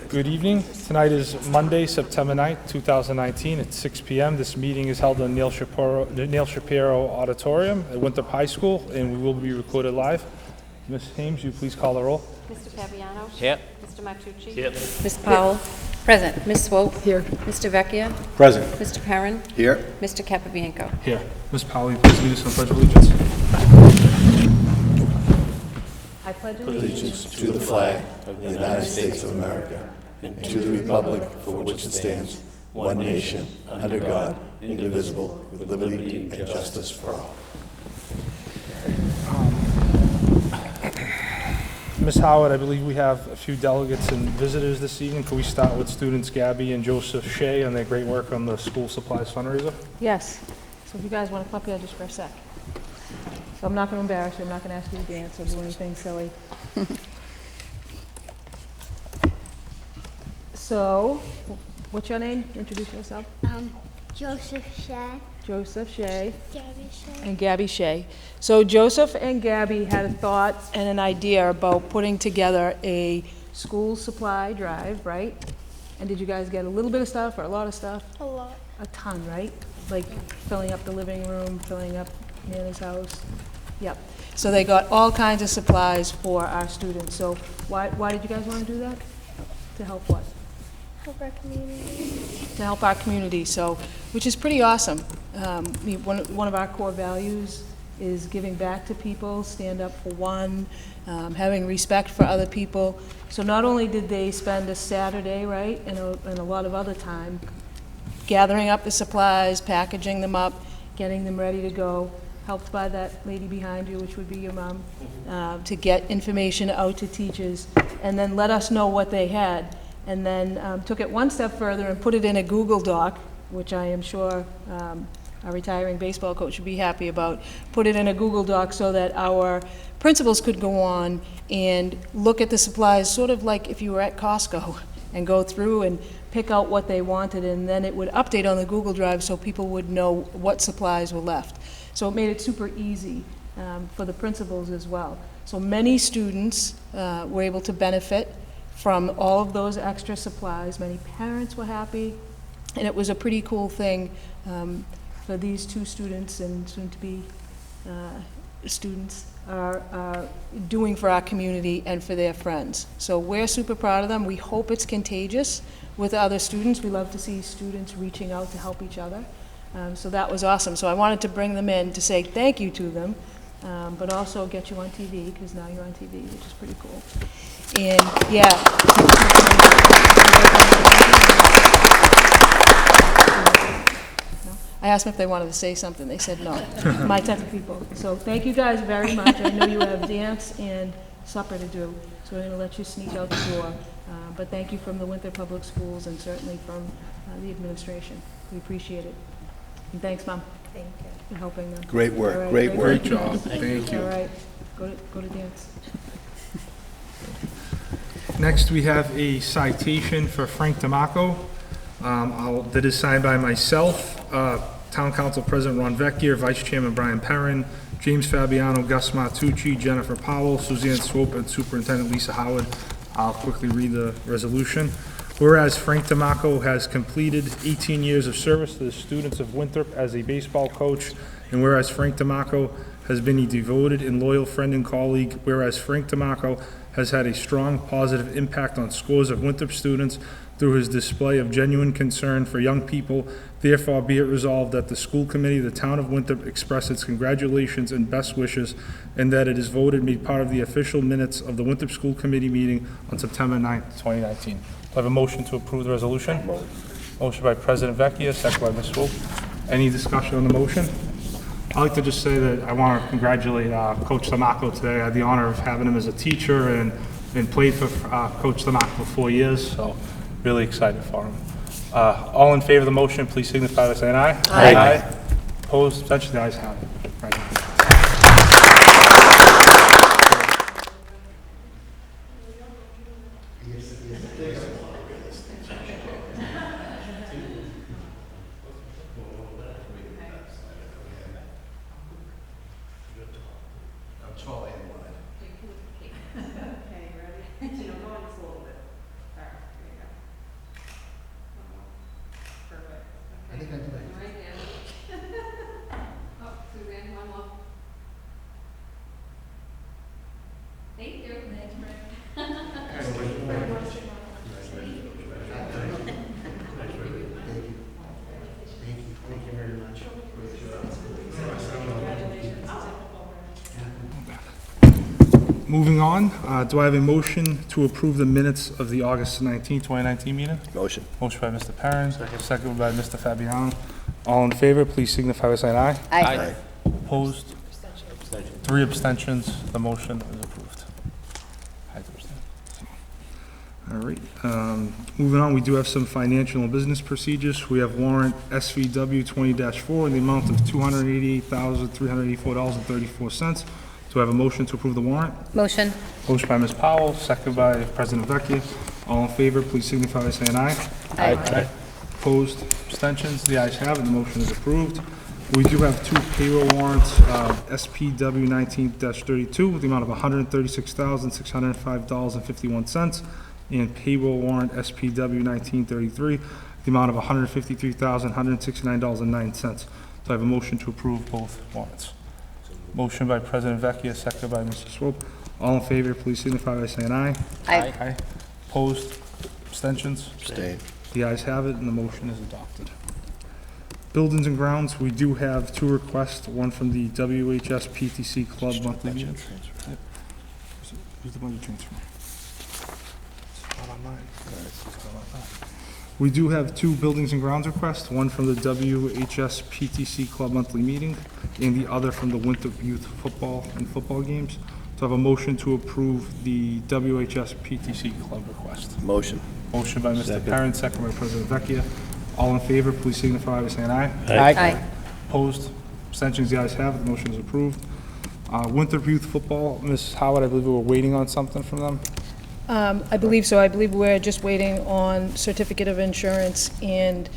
Good evening. Tonight is Monday, September 9th, 2019 at 6 p.m. This meeting is held in the Neil Shapiro Auditorium at Winthrop High School, and we will be recorded live. Ms. Hames, you please call the roll. Mr. Fabiano? Here. Mr. Matucci? Here. Ms. Powell? Present. Ms. Swope? Here. Mr. Vecchia? Present. Mr. Perrin? Here. Mr. Capabianco? Here. Ms. Powell, you please lead us in the Pledge of Allegiance. I pledge Allegiance to the flag of the United States of America and to the republic for which it stands, one nation, under God, indivisible, with liberty and justice for all. Ms. Howard, I believe we have a few delegates and visitors this evening. Can we start with students Gabby and Joseph Shea on their great work on the school supplies fundraiser? Yes. So if you guys want to come up here just for a sec. So I'm not going to embarrass you. I'm not going to ask you to dance or do anything silly. So, what's your name? Introduce yourself. Joseph Shea. Joseph Shea. Gabby Shea. And Gabby Shea. So Joseph and Gabby had a thought and an idea about putting together a school supply drive, right? And did you guys get a little bit of stuff or a lot of stuff? A lot. A ton, right? Like filling up the living room, filling up Nana's house. Yep. So they got all kinds of supplies for our students. So why did you guys want to do that? To help what? Help our community. To help our community, so, which is pretty awesome. One of our core values is giving back to people, stand up for one, having respect for other people. So not only did they spend a Saturday, right, and a lot of other time gathering up the supplies, packaging them up, getting them ready to go, helped by that lady behind you, which would be your mom, to get information out to teachers, and then let us know what they had. And then took it one step further and put it in a Google Doc, which I am sure our retiring baseball coach would be happy about. Put it in a Google Doc so that our principals could go on and look at the supplies, sort of like if you were at Costco, and go through and pick out what they wanted, and then it would update on the Google Drive so people would know what supplies were left. So it made it super easy for the principals as well. So many students were able to benefit from all of those extra supplies. Many parents were happy, and it was a pretty cool thing for these two students and soon-to-be students are doing for our community and for their friends. So we're super proud of them. We hope it's contagious with other students. We love to see students reaching out to help each other. So that was awesome. So I wanted to bring them in to say thank you to them, but also get you on TV, because now you're on TV, which is pretty cool. And yeah. I asked them if they wanted to say something. They said no. My type of people. So thank you guys very much. I know you have dance and supper to do, so we're going to let you sneak out the door. But thank you from the Winthrop Public Schools and certainly from the administration. We appreciate it. And thanks, Mom. Thank you. For helping them. Great work. All right, Great work. Great job. Thank you. All right. Go to dance. Next, we have a citation for Frank D'Amaco. That is signed by myself, Town Council President Ron Vecchia, Vice Chairman Brian Perrin, James Fabiano, Gus Matucci, Jennifer Powell, Suzanne Swope, and Superintendent Lisa Howard. I'll quickly read the resolution. Whereas Frank D'Amaco has completed 18 years of service to the students of Winthrop as a baseball coach, and whereas Frank D'Amaco has been a devoted and loyal friend and colleague, whereas Frank D'Amaco has had a strong positive impact on scores of Winthrop students through his display of genuine concern for young people, therefore be it resolved that the school committee of the town of Winthrop express its congratulations and best wishes, and that it is voted made part of the official minutes of the Winthrop School Committee meeting on September 9th, 2019. Do I have a motion to approve the resolution? Motion by President Vecchia, second by Ms. Swope. Any discussion on the motion? I'd like to just say that I want to congratulate Coach D'Amaco today. I had the honor of having him as a teacher and played for Coach D'Amaco for 4 years, so really excited for him. All in favor of the motion, please signify by saying aye. Aye. Opposed, abstentions, the ayes have it. Right. Moving on, do I have a motion to approve the minutes of the August 19, 2019 meeting? Motion. Motion by Mr. Perrin, second by Mr. Fabiano. All in favor, please signify by saying aye. Aye. Opposed? 3 abstentions. The motion is approved. I had to abstain. All right, moving on, we do have some financial and business procedures. We have warrant SVW 20-4 in the amount of $288,384.34. Do I have a motion to approve the warrant? Motion. Motion by Ms. Powell, second by President Vecchia. All in favor, please signify by saying aye. Aye. Opposed, abstentions, the ayes have it, the motion is approved. We do have 2 payroll warrants, SPW 19-32 with the amount of $136,605.51, and payroll warrant SPW 1933, the amount of $153,169.09. So I have a motion to approve both warrants. Motion by President Vecchia, second by Mr. Swope. All in favor, please signify by saying aye. Aye. Opposed, abstentions? Abstain. The ayes have it, and the motion is adopted. Buildings and grounds, we do have 2 requests, one from the WHS PTC Club monthly meeting. Yep. Where's the budget transfer? It's not on mine. It's not on mine. We do have 2 buildings and grounds requests, one from the WHS PTC Club monthly meeting, and the other from the Winthrop Youth Football and football games. So I have a motion to approve the WHS PTC Club request. Motion. Motion by Mr. Second. Perrin, second by President Vecchia. All in favor, please signify by saying aye. Aye. Opposed? Abstentions? The ayes have it. The motion is approved. Winthrop Youth Football, Ms. Howard, I believe we were waiting on something from them. I believe so. I believe we're just waiting on certificate of insurance and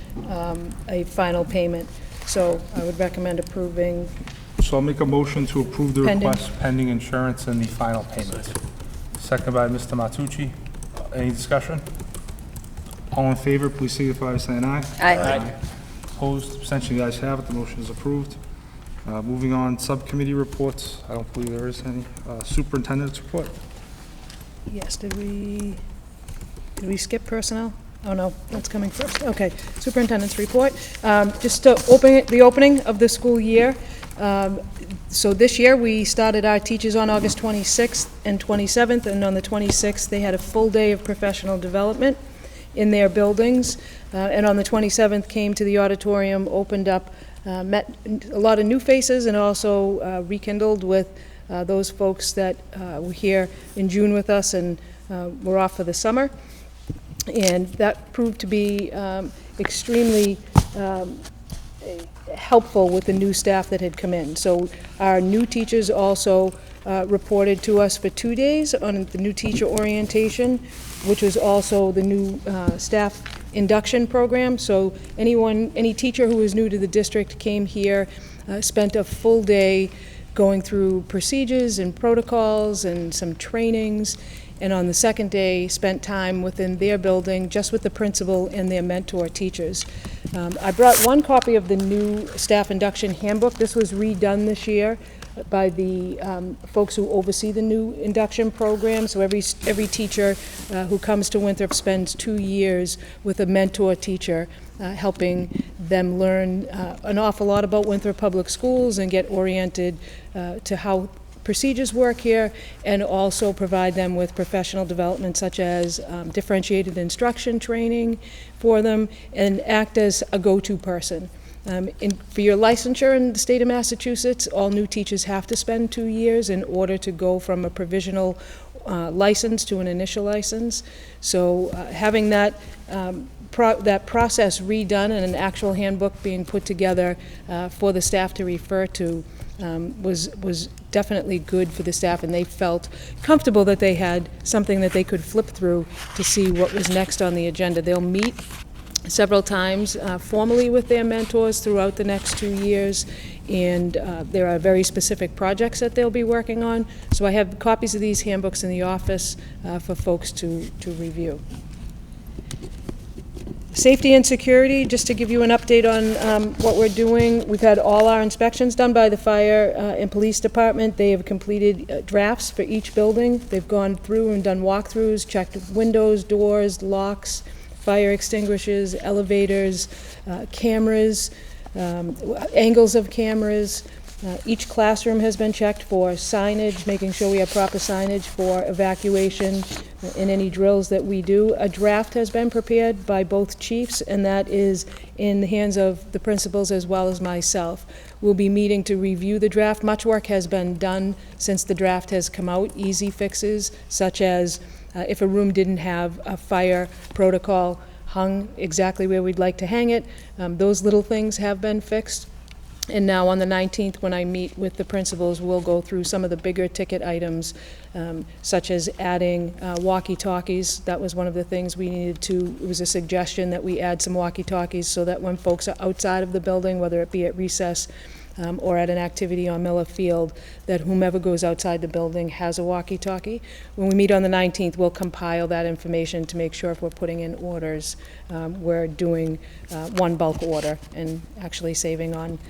a final payment. So I would recommend approving. So I'll make a motion to approve the Pending. request pending insurance and the final payment. Second by Mr. Matucci. Any discussion? All in favor, please signify by saying aye. Aye. Opposed? Abstentions? The ayes have it. The motion is approved. Moving on, subcommittee reports. I don't believe there is any. Superintendent's report. Yes, did we skip personnel? Oh, no, that's coming first. Okay, Superintendent's Report. Just to the opening of the school year. So this year, we started our teachers on August 26th and 27th, and on the 26th, they had a full day of professional development in their buildings, and on the 27th, came to the auditorium, opened up, met a lot of new faces, and also rekindled with those folks that were here in June with us and were off for the summer. And that proved to be extremely helpful with the new staff that had come in. So our new teachers also reported to us for 2 days on the new teacher orientation, which was also the new staff induction program. So any teacher who was new to the district came here, spent a full day going through procedures and protocols and some trainings, and on the second day spent time within their building just with the principal and their mentor teachers. I brought one copy of the new staff induction handbook. This was redone this year by the folks who oversee the new induction program. So every teacher who comes to Winthrop spends 2 years with a mentor teacher, helping them learn an awful lot about Winthrop Public Schools and get oriented to how procedures work here, and also provide them with professional development such as differentiated instruction training for them, and act as a go-to person. For your licensure in the state of Massachusetts, all new teachers have to spend 2 years in order to go from a provisional license to an initial license. So having that process redone and an actual handbook being put together for the staff to refer to was definitely good for the staff, and they felt comfortable that they had something that they could flip through to see what was next on the agenda. They'll meet several times formally with their mentors throughout the next 2 years, and there are very specific projects that they'll be working on. So I have copies of these handbooks in the office for folks to review. Safety and security, just to give you an update on what we're doing. We've had all our inspections done by the fire and police department. They have completed drafts for each building. They've gone through and done walkthroughs, checked windows, doors, locks, fire extinguishers, elevators, cameras, angles of cameras, Each classroom has been checked for signage, making sure we have proper signage for evacuation in any drills that we do. A draft has been prepared by both chiefs, and that is in the hands of the principals as well as myself. We'll be meeting to review the draft. Much work has been done since the draft has come out, easy fixes, such as if a room didn't have a fire protocol hung exactly where we'd like to hang it. Those little things have been fixed. And now on the 19th, when I meet with the principals, we'll go through some of the bigger ticket items, such as adding walkie-talkies. That was one of the things we needed to, it was a suggestion that we add some walkie-talkies so that when folks are outside of the building, whether it be at recess or at an activity on Miller Field, that whomever goes outside the building has a walkie-talkie. When we meet on the 19th, we'll compile that information to make sure if we're putting in orders, we're doing one bulk order and actually saving on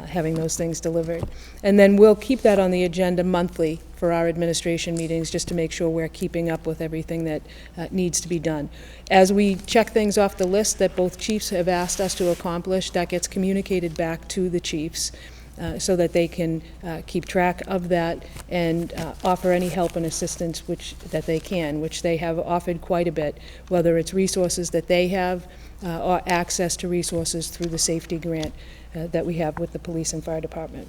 having those things delivered. And then we'll keep that on the agenda monthly for our administration meetings, just to make sure we're keeping up with everything that needs to be done. As we check things off the list that both chiefs have asked us to accomplish, that gets communicated back to the chiefs so that they can keep track of that and offer any help and assistance that they can, which they have offered quite a bit, whether it's resources that they have or access to resources through the safety grant that we have with the police and fire department.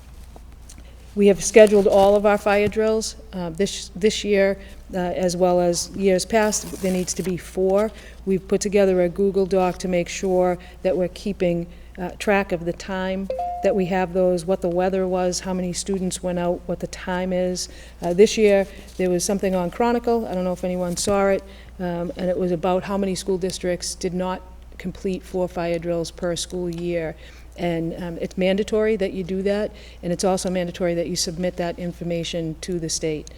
We have scheduled all of our fire drills this year, as well as years past. There needs to be 4. We've put together a Google Doc to make sure that we're keeping track of the time that we have those, what the weather was, how many students went out, what the time is. This year, there was something on Chronicle, I don't know if anyone saw it, and it was about how many school districts did not complete 4 fire drills per school year. And it's mandatory that you do that, and it's also mandatory that you submit that information to the state.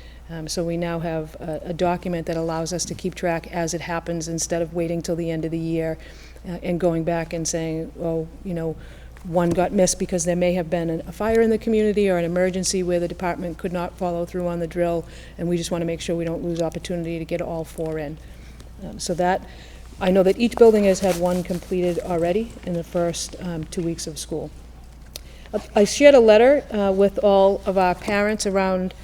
So we now have a document that allows us to keep track as it happens, instead of waiting till the end of the year and going back and saying, oh, you know, one got missed because there may have been a fire in the community or an emergency where the department could not follow through on the drill, and we just want to make sure we don't lose opportunity to get all 4 in. So that, I know that each building has had 1 completed already in the first 2 weeks of school. I shared a letter with all of our parents around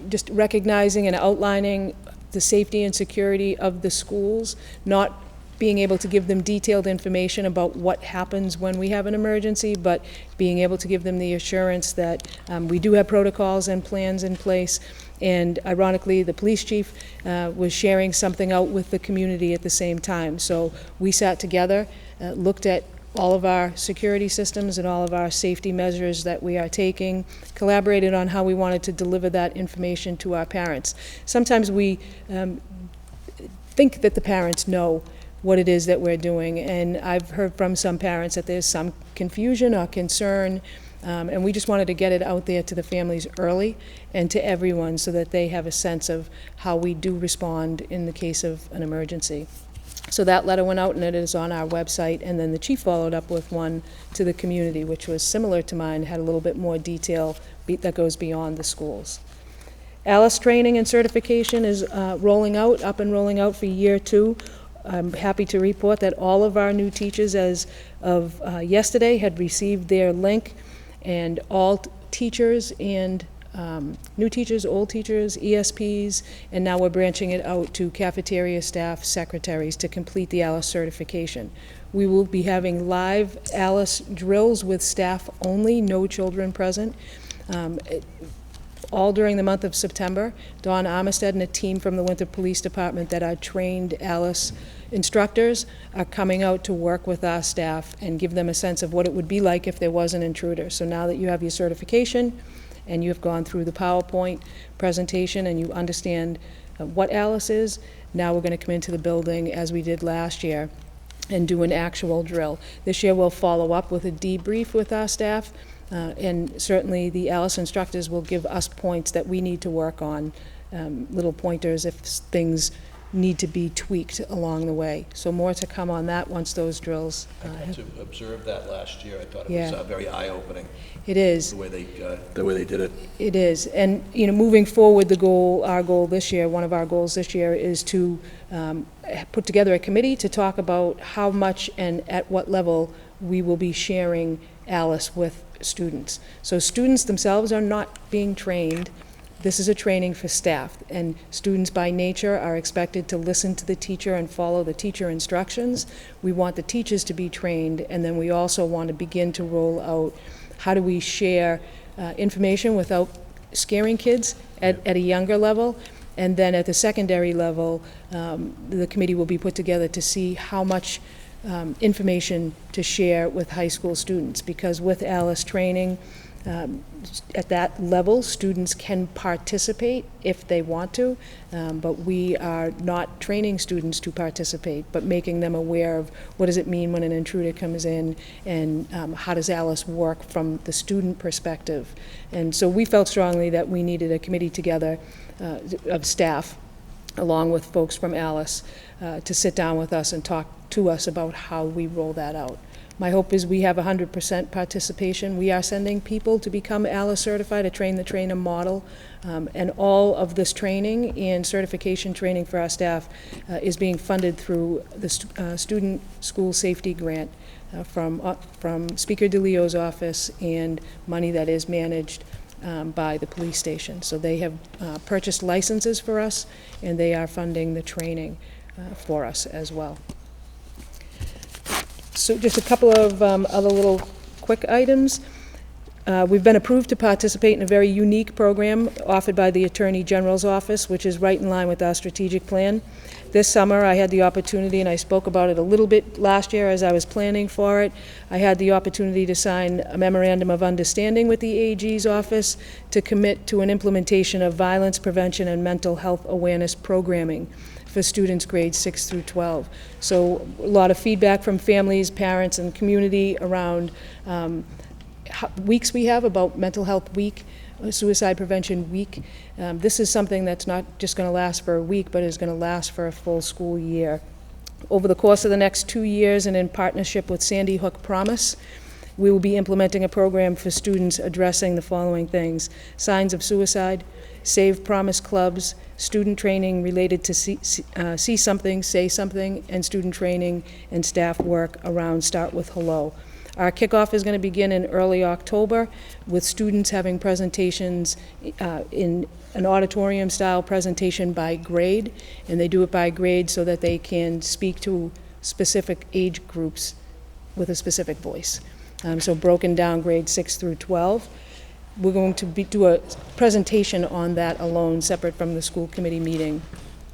just recognizing and outlining the safety and security of the schools, not being able to give them detailed information about what happens when we have an emergency, but being able to give them the assurance that we do have protocols and plans in place. And ironically, the police chief was sharing something out with the community at the same time. So we sat together, looked at all of our security systems and all of our safety measures that we are taking, collaborated on how we wanted to deliver that information to our parents. Sometimes we think that the parents know what it is that we're doing, and I've heard from some parents that there's some confusion or concern, and we just wanted to get it out there to the families early and to everyone so that they have a sense of how we do respond in the case of an emergency. So that letter went out, and it is on our website, and then the chief followed up with one to the community, which was similar to mine, had a little bit more detail that goes beyond the schools. ALICE training and certification is rolling out, up and rolling out for year 2. I'm happy to report that all of our new teachers as of yesterday had received their link, and all teachers and new teachers, old teachers, ESPs, and now we're branching it out to cafeteria staff, secretaries to complete the ALICE certification. We will be having live ALICE drills with staff only, no children present. All during the month of September. Dawn Armistead and a team from the Winthrop Police Department that are trained ALICE instructors are coming out to work with our staff and give them a sense of what it would be like if there was an intruder. So now that you have your certification and you have gone through the PowerPoint presentation and you understand what ALICE is, now we're going to come into the building as we did last year and do an actual drill. This year we'll follow up with a debrief with our staff. And certainly the ALICE instructors will give us points that we need to work on, little pointers if things need to be tweaked along the way. So more to come on that once those drills. I got to observe that last year. I thought it Yeah. was very eye-opening. It is. The way they did it. It is. And, you know, moving forward, our goal this year, one of our goals this year is to put together a committee to talk about how much and at what level we will be sharing Alice with students. So students themselves are not being trained. This is a training for staff, and students by nature are expected to listen to the teacher and follow the teacher instructions. We want the teachers to be trained, and then we also want to begin to roll out how do we share information without scaring kids at a younger level. And then at the secondary level, the committee will be put together to see how much information to share with high school students, because with Alice training, at that level, students can participate if they want to, but we are not training students to participate, but making them aware of what does it mean when an intruder comes in, and how does Alice work from the student perspective. And so we felt strongly that we needed a committee together of staff, along with folks from Alice, to sit down with us and talk to us about how we roll that out. My hope is we have 100% participation. We are sending people to become Alice certified, a train the trainer model, and all of this training and certification training for our staff is being funded through the Student School Safety Grant from Speaker DeLeo's office, and money that is managed by the police station. So they have purchased licenses for us, and they are funding the training for us as well. So just a couple of other little quick items. We've been approved to participate in a very unique program offered by the Attorney General's office, which is right in line with our strategic plan. This summer, I had the opportunity, and I spoke about it a little bit last year as I was planning for it, I had the opportunity to sign a memorandum of understanding with the AG's office to commit to an implementation of violence prevention and mental health awareness programming for students grades 6 through 12. So a lot of feedback from families, parents, and community around weeks we have about Mental Health Week, Suicide Prevention Week. This is something that's not just going to last for a week, but is going to last for a full school year. Over the course of the next 2 years, and in partnership with Sandy Hook Promise, we will be implementing a program for students addressing the following things: signs of suicide, Save Promise clubs, student training related to see something, say something, and student training and staff work around Start with Hello. Our kickoff is going to begin in early October with students having presentations in an auditorium-style presentation by grade, and they do it by grade so that they can speak to specific age groups with a specific voice. So broken down grades 6 through 12. We're going to do a presentation on that alone, separate from the school committee meeting,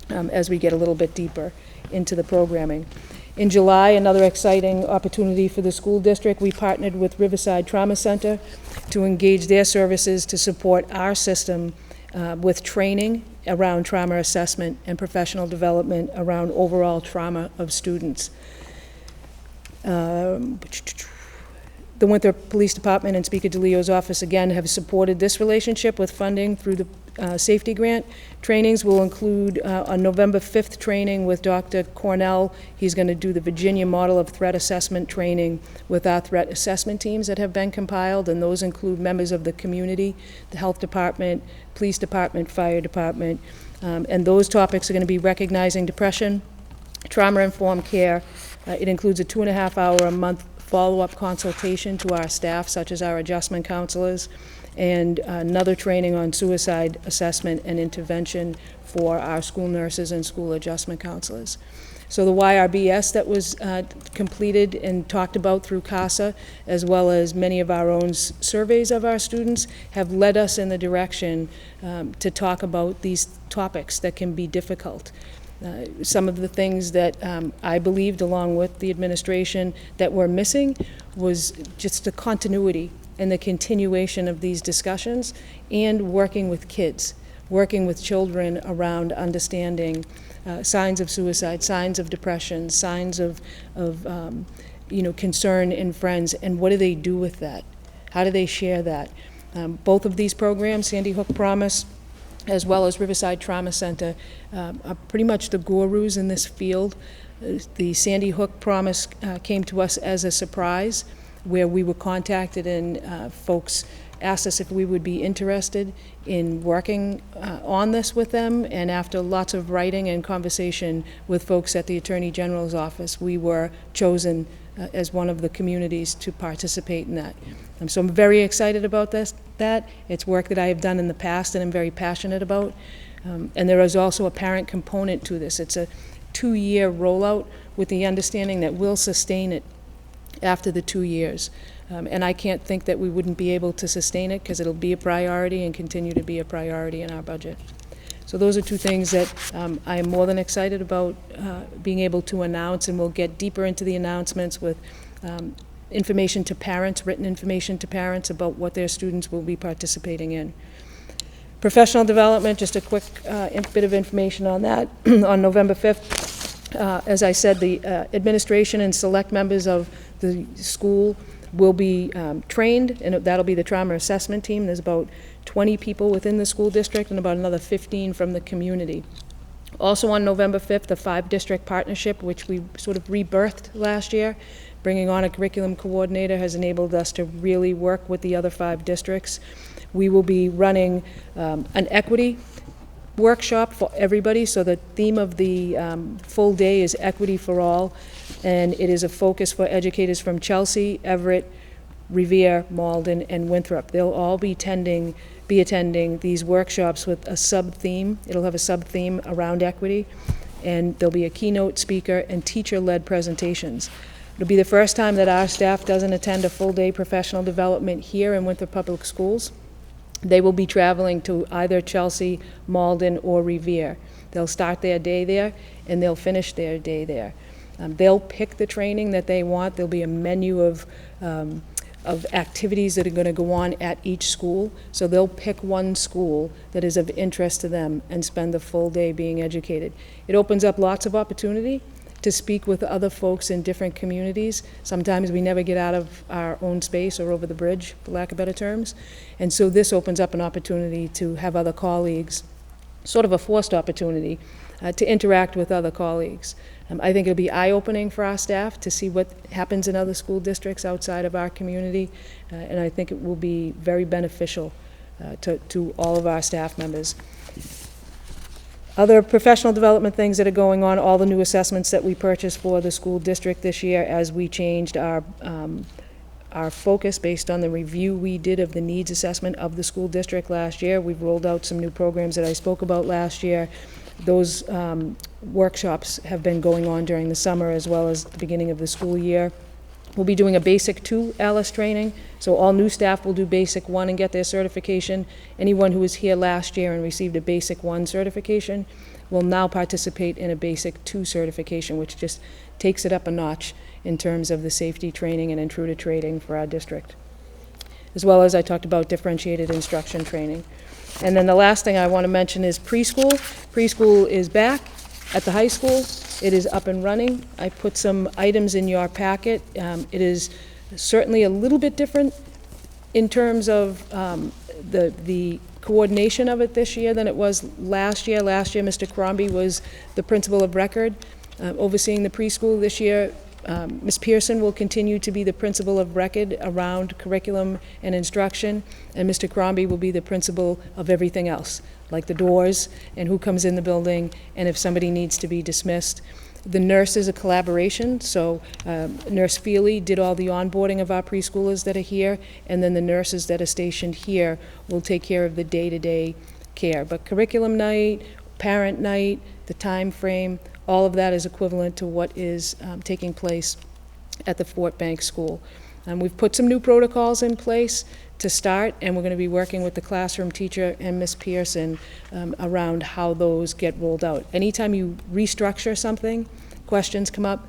as we get a little bit deeper into the programming. In July, another exciting opportunity for the school district, we partnered with Riverside Trauma Center to engage their services to support our system with training around trauma assessment and professional development around overall trauma of students. The Winthrop Police Department and Speaker DeLeo's office, again, have supported this relationship with funding through the safety grant. Trainings will include on November 5th training with Dr. Cornell. He's going to do the Virginia model of threat assessment training with our threat assessment teams that have been compiled, and those include members of the community, the health department, police department, fire department, and those topics are going to be recognizing depression, trauma-informed care. It includes a 2.5-hour a month follow-up consultation to our staff, such as our adjustment counselors, and another training on suicide assessment and intervention for our school nurses and school adjustment counselors. So the YRBS that was completed and talked about through CASA, as well as many of our own surveys of our students, have led us in the direction to talk about these topics that can be difficult. Some of the things that I believed, along with the administration, that were missing was just the continuity and the continuation of these discussions, and working with kids, working with children around understanding signs of suicide, signs of depression, signs of concern in friends, and what do they do with that? How do they share that? Both of these programs, Sandy Hook Promise, as well as Riverside Trauma Center, are pretty much the gurus in this field. The Sandy Hook Promise came to us as a surprise, where we were contacted, and folks asked us if we would be interested in working on this with them, and after lots of writing and conversation with folks at the Attorney General's office, we were chosen as one of the communities to participate in that. So I'm very excited about that. It's work that I have done in the past and I'm very passionate about. And there is also a parent component to this. It's a 2-year rollout with the understanding that we'll sustain it after the 2 years. And I can't think that we wouldn't be able to sustain it because it'll be a priority and continue to be a priority in our budget. So those are 2 things that I am more than excited about being able to announce, and we'll get deeper into the announcements with information to parents, written information to parents about what their students will be participating in. Professional development, just a quick bit of information on that. On November 5th, as I said, the administration and select members of the school will be trained, and that'll be the trauma assessment team. There's about 20 people within the school district and about another 15 from the community. Also on November 5th, the 5-district partnership, which we sort of rebirthed last year, bringing on a curriculum coordinator, has enabled us to really work with the other 5 districts. We will be running an equity workshop for everybody, so the theme of the full day is equity for all, and it is a focus for educators from Chelsea, Everett, Revere, Malden, and Winthrop. They'll all be attending these workshops with a sub-theme. It'll have a sub-theme around equity, and there'll be a keynote speaker and teacher-led presentations. It'll be the first time that our staff doesn't attend a full-day professional development here in Winthrop Public Schools. They will be traveling to either Chelsea, Malden, or Revere. They'll start their day there, and they'll finish their day there. They'll pick the training that they want. There'll be a menu of activities that are going to go on at each school. So they'll pick one school that is of interest to them and spend the full day being educated. It opens up lots of opportunity to speak with other folks in different communities. Sometimes we never get out of our own space or over the bridge, for lack of better terms. And so this opens up an opportunity to have other colleagues, sort of a forced opportunity, to interact with other colleagues. I think it'll be eye-opening for our staff to see what happens in other school districts outside of our community, and I think it will be very beneficial to all of our staff members. Other professional development things that are going on, all the new assessments that we purchased for the school district this year as we changed our focus based on the review we did of the needs assessment of the school district last year. We've rolled out some new programs that I spoke about last year. Those workshops have been going on during the summer as well as the beginning of the school year. We'll be doing a Basic 2 ALICE training, so all new staff will do Basic 1 and get their certification. Anyone who was here last year and received a Basic 1 certification will now participate in a Basic 2 certification, which just takes it up a notch in terms of the safety training and intruder training for our district. As well as I talked about differentiated instruction training. And then the last thing I want to mention is preschool. Preschool is back at the high school. It is up and running. I put some items in your packet. It is certainly a little bit different in terms of the coordination of it this year than it was last year. Last year, Mr. Crombie was the principal of record overseeing the preschool. This year, Ms. Pearson will continue to be the principal of record around curriculum and instruction, and Mr. Crombie will be the principal of everything else, like the doors and who comes in the building and if somebody needs to be dismissed. The nurse is a collaboration, so Nurse Feely did all the onboarding of our preschoolers that are here, and then the nurses that are stationed here will take care of the day-to-day care. But curriculum night, parent night, the time frame, all of that is equivalent to what is taking place at the Fort Bank School. We've put some new protocols in place to start, and we're going to be working with the classroom teacher and Ms. Pearson around how those get rolled out. Anytime you restructure something, questions come up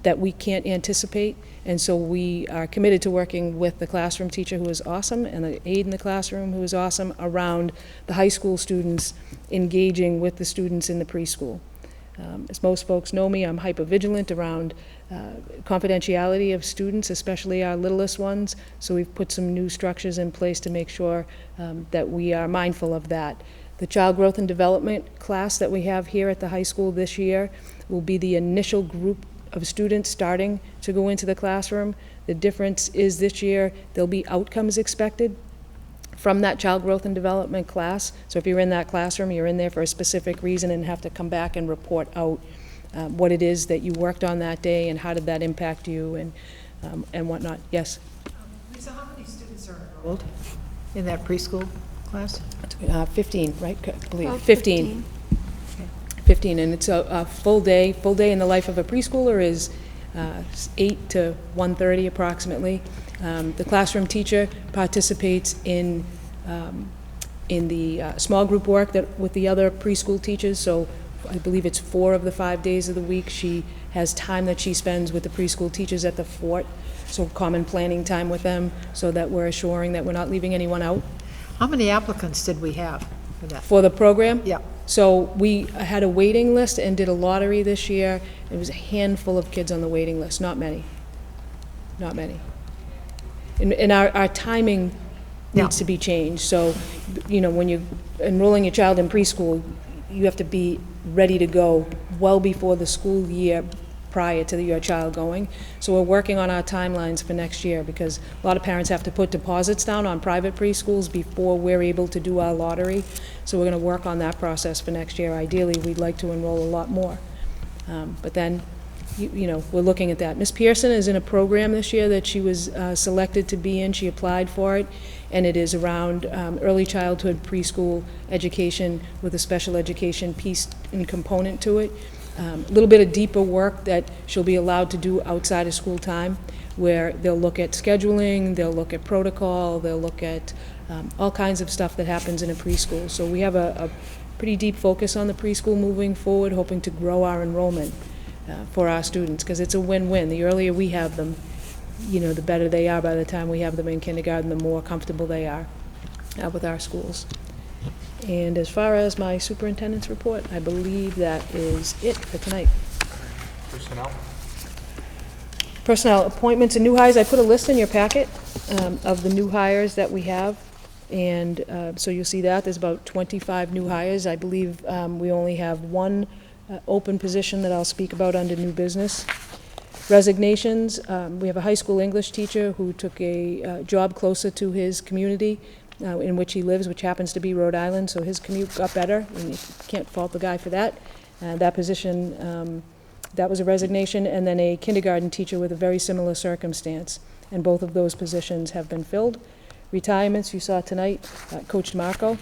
that we can't anticipate, and so we are committed to working with the classroom teacher, who is awesome, and the aide in the classroom, who is awesome, around the high school students engaging with the students in the preschool. As most folks know me, I'm hyper-vigilant around confidentiality of students, especially our littlest ones, so we've put some new structures in place to make sure that we are mindful of that. The Child Growth and Development class that we have here at the high school this year will be the initial group of students starting to go into the classroom. The difference is this year there'll be outcomes expected from that child growth and development class. So if you're in that classroom, you're in there for a specific reason and have to come back and report out what it is that you worked on that day and how did that impact you and whatnot. Yes? Lisa, how many students are enrolled in that preschool class? 15, right? I believe, About 15. 15, and it's a full day. Full day in the life of a preschooler is 8 to 1:30 approximately. The classroom teacher participates in the small group work with the other preschool teachers, so I believe it's 4 of the 5 days of the week. She has time that she spends with the preschool teachers at the fort, so common planning time with them, so that we're assuring that we're not leaving anyone out. How many applicants did we have for that? For the program? Yeah. So we had a waiting list and did a lottery this year. It was a handful of kids on the waiting list, not many. Not many. And our timing needs to be changed. So, when you're enrolling your child in preschool, you have to be ready to go well before the school year prior to your child going. So we're working on our timelines for next year because a lot of parents have to put deposits down on private preschools before we're able to do our lottery. So we're going to work on that process for next year. Ideally, we'd like to enroll a lot more. But then, we're looking at that. Ms. Pearson is in a program this year that she was selected to be in. She applied for it, and it is around early childhood preschool education with a special education piece and component to it. A little bit of deeper work that she'll be allowed to do outside of school time, where they'll look at scheduling, they'll look at protocol, they'll look at all kinds of stuff that happens in a preschool. So we have a pretty deep focus on the preschool moving forward, hoping to grow our enrollment for our students, because it's a win-win. The earlier we have them, the better they are by the time we have them in kindergarten, the more comfortable they are with our schools. And as far as my superintendent's report, I believe that is it for tonight. Personnel? Personnel appointments and new hires. I put a list in your packet of the new hires that we have. And so you'll see that. There's about 25 new hires. I believe we only have one open position that I'll speak about under new business. Resignations. We have a high school English teacher who took a job closer to his community in which he lives, which happens to be Rhode Island, so his commute got better, and you can't fault the guy for that. That position, that was a resignation, and then a kindergarten teacher with a very similar circumstance, and both of those positions have been filled. Retirements, you saw tonight, Coach Marco,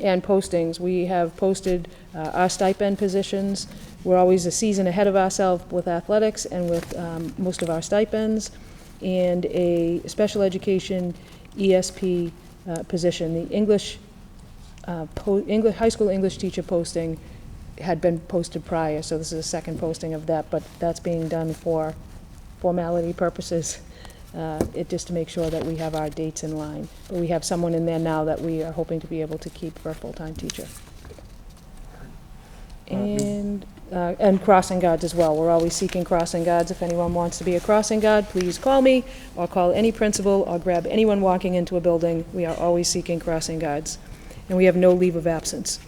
and postings. We have posted our stipend positions. We're always a season ahead of ourselves with athletics and with most of our stipends, and a special education ESP position. The English high school English teacher posting had been posted prior, so this is a second posting of that, but that's being done for formality purposes, just to make sure that we have our dates in line. But we have someone in there now that we are hoping to be able to keep for a full-time teacher. And crossing guards as well. We're always seeking crossing guards. If anyone wants to be a crossing guard, please call me, or call any principal, or grab anyone walking into a building. We are always seeking crossing guards. And we have no leave of absence.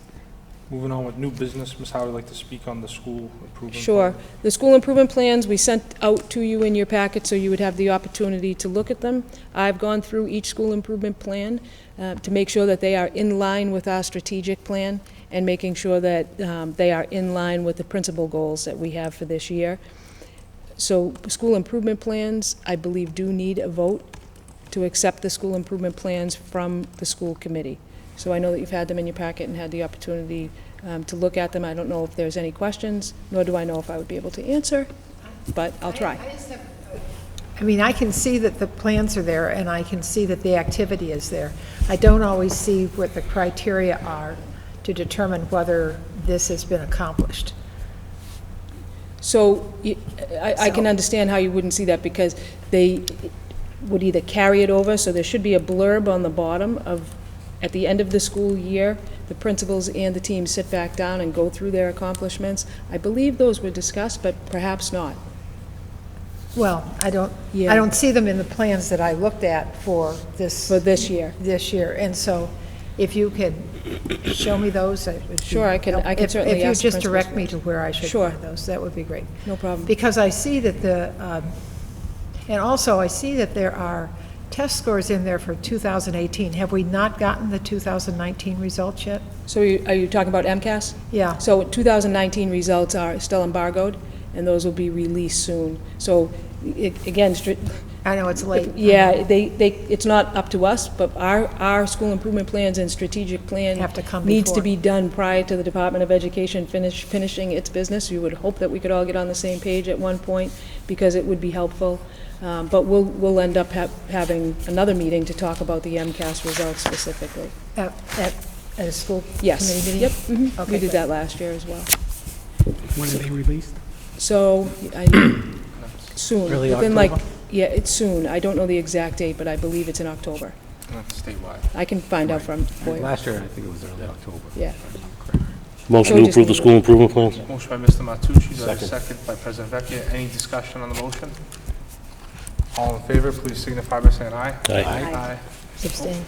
Moving on with new business, Ms. Howard would like to speak on the school improvement. Sure. plan. The school improvement plans we sent out to you in your packet so you would have the opportunity to look at them. I've gone through each school improvement plan to make sure that they are in line with our strategic plan and making sure that they are in line with the principal goals that we have for this year. So school improvement plans, I believe, do need a vote to accept the school improvement plans from the school committee. So I know that you've had them in your packet and had the opportunity to look at them. I don't know if there's any questions, nor do I know if I would be able to answer, but I'll try. I can see that the plans are there, and I can see that the activity is there. I don't always see what the criteria are to determine whether this has been accomplished. So I can understand how you wouldn't see that, because they would either carry it over, so there should be a blurb on the bottom of, at the end of the school year, the principals and the team sit back down and go through their accomplishments. I believe those were discussed, but perhaps not. Well, I don't see them in the plans that I looked at for this. For this year. This year, and so if you could show me those, it would be. Sure, I can certainly ask the If you just principals direct for me that. to where I should Sure. find those, that would be great. No problem. Because I see that and also I see that there are test scores in there for 2018. Have we not gotten the 2019 results yet? So are you talking about MCAS? Yeah. So 2019 results are still embargoed, and those will be released soon. So, again, I know it's late. yeah, it's not up to us, but our school improvement plans and strategic plan Have to come needs to before. be done prior to the Department of Education finishing its business. You would hope that we could all get on the same page at one point, because it would be helpful. But we'll end up having another meeting to talk about the MCAS results specifically. At a school Yes. committee meeting? Yep. Mhm. Okay, We did good. that last year as well. When are they released? So, soon. Early Within October? yeah, it's soon. I don't know the exact date, but I believe it's in October. That's statewide. I can find out for you. Last year, I think it was early October. Yeah. Motion So to just approve the need- school improvement plans? Motion by Mr. Matucci, do I have a Second. second by President Vecchia? Any discussion on the motion? All in favor, please signify by saying aye. Aye. Aye. Abstain.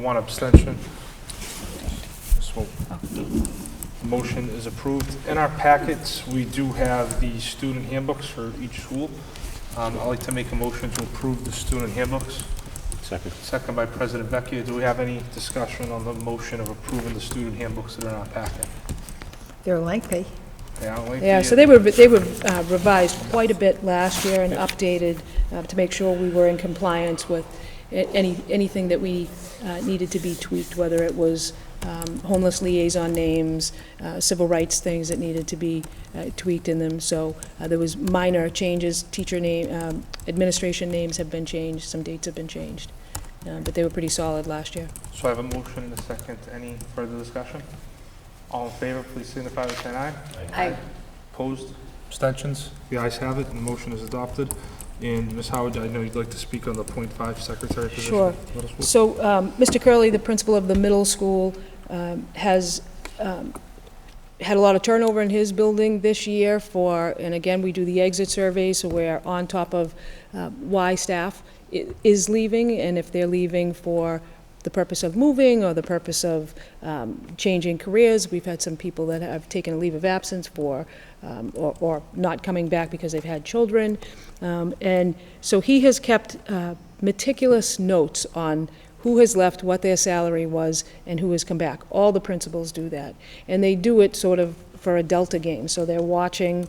One abstention. So, motion is approved. In our packets, we do have the student handbooks for each school. I'd like to make a motion to approve the student handbooks. Second. Second by President Vecchia. Do we have any discussion on the motion of approving the student handbooks that are in our packet? They're lengthy. They are lengthy. Yeah, so they were revised quite a bit last year and updated to make sure we were in compliance with anything that we needed to be tweaked, whether it was homeless liaison names, civil rights things that needed to be tweaked in them. So there was minor changes, teacher name, administration names have been changed, some dates have been changed. But they were pretty solid last year. So I have a motion and a second. Any further discussion? All in favor, please signify by saying aye. Aye. Opposed? Abstentions? The ayes have it, and the motion is adopted. And Ms. Howard, I know you'd like to speak on the .5 secretary position. Sure. Middle school. So Mr. Curley, the principal of the middle school, has had a lot of turnover in his building this year and again, we do the exit survey, so we're on top of why staff is leaving, and if they're leaving for the purpose of moving or the purpose of changing careers. We've had some people that have taken a leave of absence for, or not coming back because they've had children. And so he has kept meticulous notes on who has left, what their salary was, and who has come back. All the principals do that. And they do it sort of for a delta game. So they're watching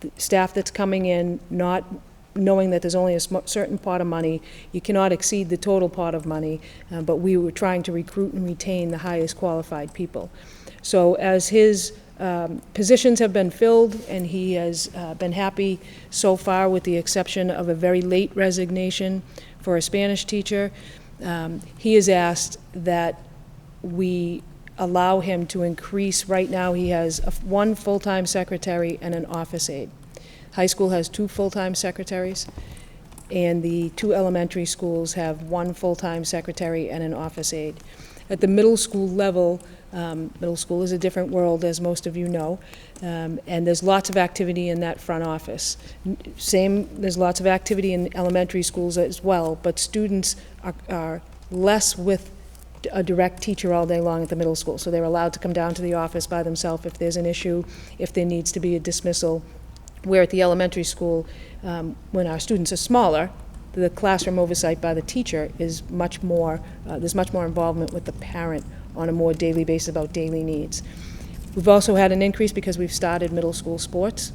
the staff that's coming in, not knowing that there's only a certain pot of money. You cannot exceed the total pot of money, but we were trying to recruit and retain the highest qualified people. So as his positions have been filled, and he has been happy so far, with the exception of a very late resignation for a Spanish teacher, he has asked that we allow him to increase. Right now he has one full-time secretary and an office aide. High school has 2 full-time secretaries, and the 2 elementary schools have 1 full-time secretary and an office aide. At the middle school level, middle school is a different world, as most of you know, and there's lots of activity in that front office. There's lots of activity in elementary schools as well, but students are less with a direct teacher all day long at the middle school, so they're allowed to come down to the office by themselves if there's an issue, if there needs to be a dismissal. Where at the elementary school, when our students are smaller, the classroom oversight by the teacher is much more, there's much more involvement with the parent on a more daily basis about daily needs. We've also had an increase because we've started middle school sports.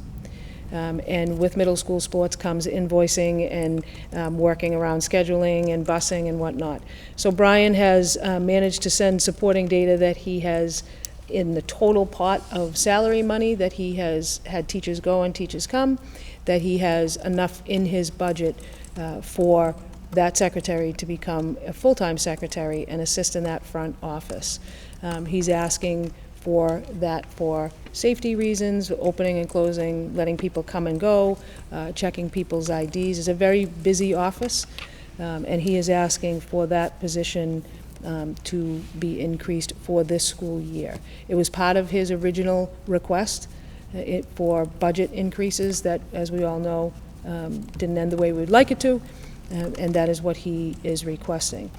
And with middle school sports comes invoicing and working around scheduling and busing and whatnot. So Brian has managed to send supporting data that he has in the total pot of salary money that he has had teachers go and teachers come, that he has enough in his budget for that secretary to become a full-time secretary and assist in that front office. He's asking for that for safety reasons, opening and closing, letting people come and go, checking people's IDs. It's a very busy office, and he is asking for that position to be increased for this school year. It was part of his original request for budget increases that, as we all know, didn't end the way we'd like it to, and that is what he is requesting.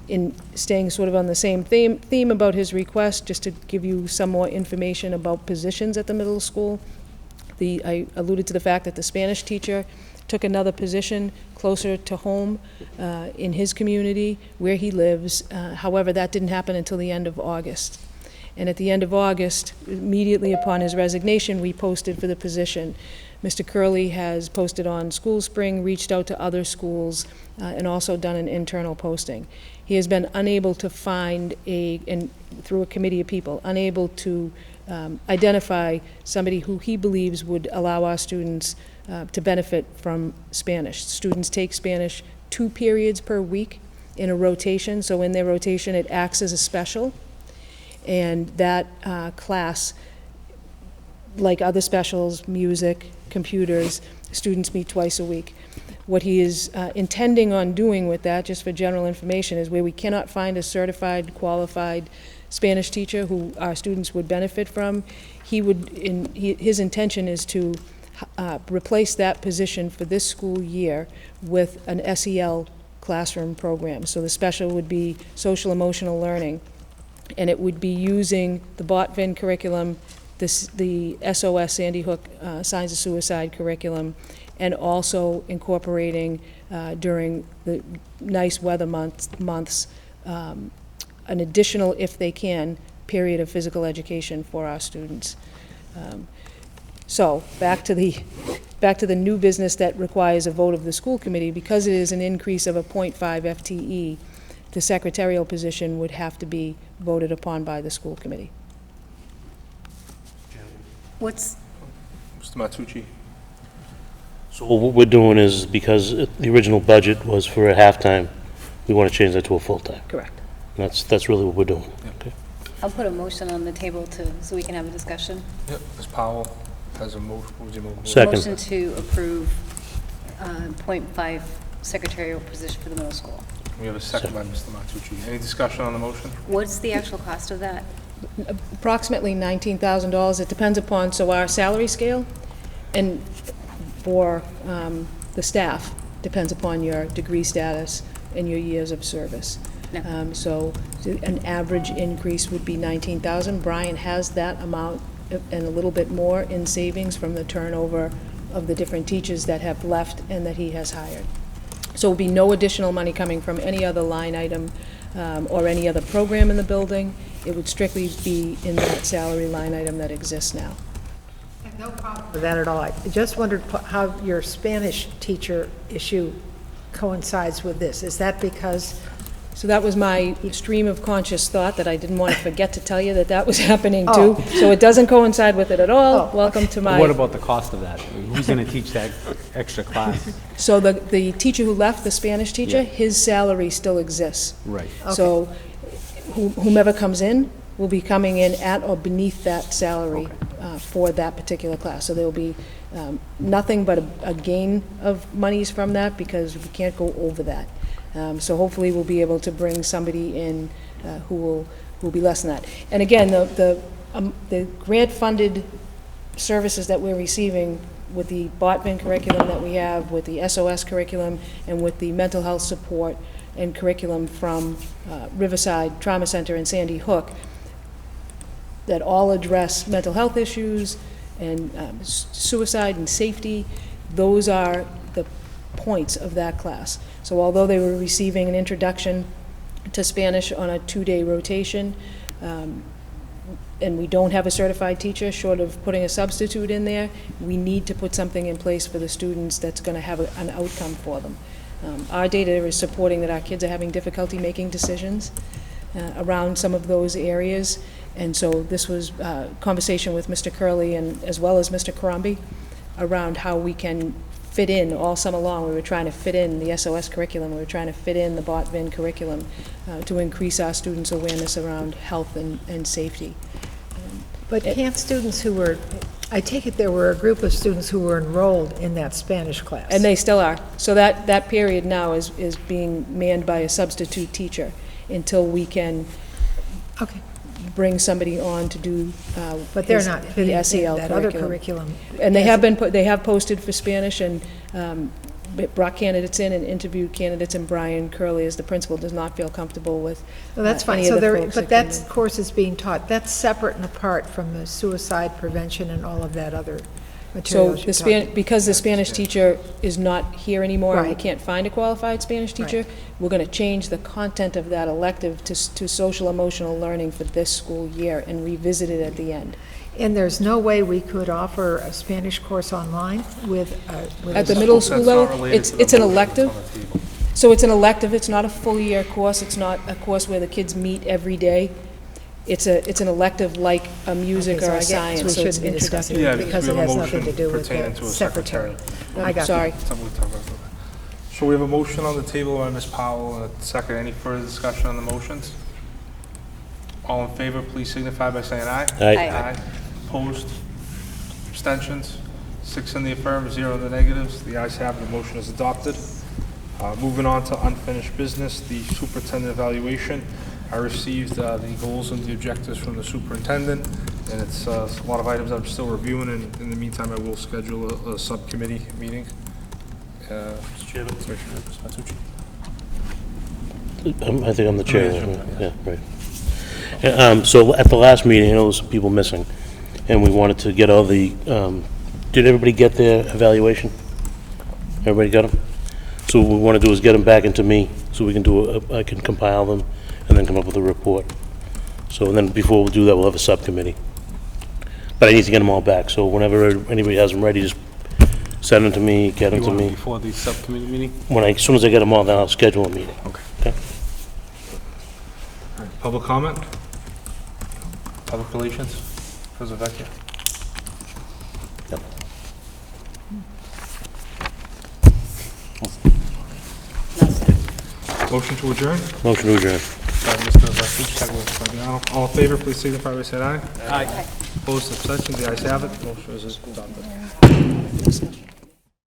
In staying sort of on the same theme about his request, just to give you some more information about positions at the middle school, I alluded to the fact that the Spanish teacher took another position closer to home in his community where he lives. However, that didn't happen until the end of August. And at the end of August, immediately upon his resignation, we posted for the position. Mr. Curley has posted on School Spring, reached out to other schools, and also done an internal posting. He has been unable to find through a committee of people, unable to identify somebody who he believes would allow our students to benefit from Spanish. Students take Spanish 2 periods per week in a rotation, so in their rotation it acts as a special, and that class, like other specials, music, computers, students meet twice a week. What he is intending on doing with that, just for general information, is where we cannot find a certified, qualified Spanish teacher who our students would benefit from, his intention is to replace that position for this school year with an SEL classroom program. So the special would be social emotional learning, and it would be using the Botvin curriculum, the SOS Sandy Hook Signs of Suicide curriculum, and also incorporating during the nice weather months an additional, if they can, period of physical education for our students. So back to the new business that requires a vote of the school committee. Because it is an increase of a 0.5 FTE, the secretarial position would have to be voted upon by the school committee. What's, Mr. Matucci? So what we're doing is, because the original budget was for a half-time, we want to change that to a full-time. Correct. That's really what we're doing. Okay. I'll put a motion on the table so we can have a discussion. Yep, Ms. Powell has a motion. What would you move? Second. Motion to approve 0.5 secretarial position for the middle school. We have a second by Mr. Matucci. Any discussion on the motion? What's the actual cost of that? Approximately $19,000. It depends upon, so our salary scale, and for the staff, depends upon your degree status and your years of service. No. So an average increase would be $19,000. Brian has that amount and a little bit more in savings from the turnover of the different teachers that have left and that he has hired. So there will be no additional money coming from any other line item or any other program in the building. It would strictly be in that salary line item that exists now. I have no problem with that at all. I just wondered how your Spanish teacher issue coincides with this. Is that because... So that was my stream of conscious thought, that I didn't want to forget to tell you that was happening too. So it doesn't coincide with it at all. Oh, Welcome to my... What about the cost of that? Who's going to teach that extra class? So the teacher who left, the Spanish teacher, Yeah. his salary still exists. Right. So whomever comes in will be coming in at or beneath that salary for that particular class. So there will be nothing but a gain of monies from that, because we can't go over that. So hopefully we'll be able to bring somebody in who will be less than that. And again, the grant-funded services that we're receiving with the Botvin curriculum that we have, with the SOS curriculum, and with the mental health support and curriculum from Riverside Trauma Center and Sandy Hook, that all address mental health issues and suicide and safety. Those are the points of that class. So although they were receiving an introduction to Spanish on a 2-day rotation, and we don't have a certified teacher, short of putting a substitute in there, we need to put something in place for the students that's going to have an outcome for them. Our data is supporting that our kids are having difficulty making decisions around some of those areas, and so this was a conversation with Mr. Curley and as well as Mr. Crombie around how we can fit in. All summer long we were trying to fit in the SOS curriculum, we were trying to fit in the Botvin curriculum to increase our students' awareness around health and safety. But can't students who were, I take it there were a group of students who were enrolled in that Spanish class? And they still are. So that period now is being manned by a substitute teacher until we can bring somebody on to do But they're not fitting the in SEL that other curriculum. And they have posted for Spanish and brought candidates in and interviewed candidates, and Brian Curley, as the principal, does not feel comfortable with Well, that's fine. any So of the there, folks but that came that in. course is being taught. That's separate and apart from the suicide prevention and all of that other materials you're talking? Because the Spanish teacher is not here anymore, and we Right. can't find a qualified Spanish teacher, we're going to change the content of that elective to social emotional learning for this school year and revisit it at the end. And there's no way we could offer a Spanish course online with At the a middle school That's not level, related it's to the it's an motion elective. that's on the table. So it's an elective, it's not a full-year course, it's not a course where the kids meet every day. It's an elective like a music Okay, so or I a guess science, we so it's shouldn't be discussing introductory. Yeah, it because we it have a has nothing to motion do with pertaining to the a secretary. secretary. I got you. Sorry. Something we talked about. So we have a motion on the table by Ms. Powell and a second. Any further discussion on the motions? All in favor, please signify by saying aye. Aye. Opposed? Abstentions? 6 in the affirmative, 0 in the negatives. The ayes have it, the motion is adopted. Moving on to unfinished business, the superintendent evaluation. I received the goals and the objectives from the superintendent, and it's a lot of items I'm still reviewing, and in the meantime, I will schedule a subcommittee meeting. Mr. Chairman? Commissioner Masucci? I think I'm the chair. yeah, Yeah, right. Yeah, so at the last meeting, I know there was some people missing, and we wanted to get all the, did everybody get their evaluation? Everybody got them? So what we want to do is get them back into me, so we can I can compile them, and then come up with a report. So, and then before we do that, we'll have a subcommittee. But I need to get them all back, so whenever anybody has them ready, just send them to me, get them You to want it me. before the subcommittee meeting? As soon as I get them all, then I'll schedule a meeting. Okay. Public comment? Public relations? President Vecchia? Motion to adjourn? Motion to adjourn. By Mr. Masucci, second by Mr. Fabiano. All in favor, please signify by saying aye. Aye. Opposed, abstentions, the ayes have it, motion is adopted. Discussion.